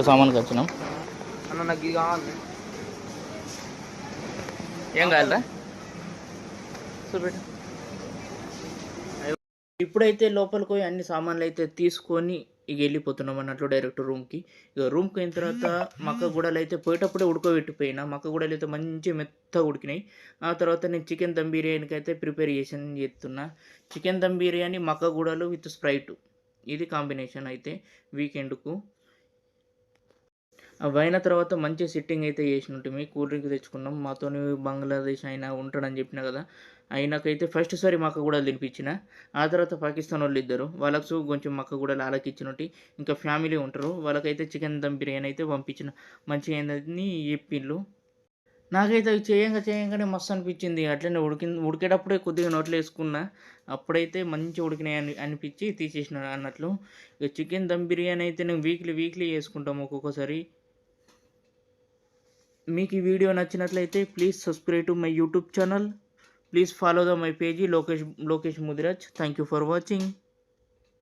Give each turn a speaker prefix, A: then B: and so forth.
A: సామాన్కి వచ్చినాం.
B: అన్న నాకు ఇది కావాలి.
A: ఏం కావాలరా చూపెట్టు. ఇప్పుడైతే లోపలికి పోయి అన్ని సామాన్లు అయితే తీసుకొని ఇక వెళ్ళిపోతున్నాం అన్నట్లు డైరెక్ట్ రూమ్కి. ఇక రూమ్కి అయిన తర్వాత మక్క గూడలు అయితే పోయేటప్పుడే ఉడకబెట్టిపోయినా. మక్క గూడలు అయితే మంచి మెత్తగా ఉడికినాయి. ఆ తర్వాత నేను చికెన్ దమ్ బిర్యానీకి అయితే ప్రిపరేషన్ చేస్తున్నా. చికెన్ దమ్ బిర్యానీ మక్క గూడలు విత్ స్ప్రైట్, ఇది కాంబినేషన్ అయితే వీకెండ్కు. అవి అయిన తర్వాత మంచి సిట్టింగ్ అయితే చేసినట్టు కూల్ డ్రింక్ తెచ్చుకున్నాం. మాతోని బంగ్లాదేశ్ అయినా ఉంటాడని చెప్పిన కదా, అయినాకైతే ఫస్ట్ సారి మక్క కూడా తినిపించిన. ఆ తర్వాత పాకిస్తాన్ వాళ్ళు ఇద్దరు, వాళ్ళకు కొంచెం మక్క కూడా లాలకిచ్చినట్టు. ఇంకా ఫ్యామిలీ ఉంటారు, వాళ్ళకైతే చికెన్ దమ్ బిర్యానీ అయితే పంపించిన. మంచిగా అయిందని చెప్పిండ్రు. నాకైతే అవి చేయంగానే మస్తు అనిపించింది. అట్లనే ఉడికేటప్పుడే కొద్దిగా నోట్లో వేసుకున్నా. అప్పుడైతే మంచిగా ఉడికినాయి అనిపించి తీసేసిన అన్నట్లు. ఇక చికెన్ దమ్ బిర్యానీ అయితే నేను వీక్లీ చేసుకుంటాము ఒక్కొక్కసారి. మీకు ఈ వీడియో నచ్చినట్లయితే please subscribe to my YouTube channel. Please follow the my page Lokesh Mudiraj. Thank you for watching.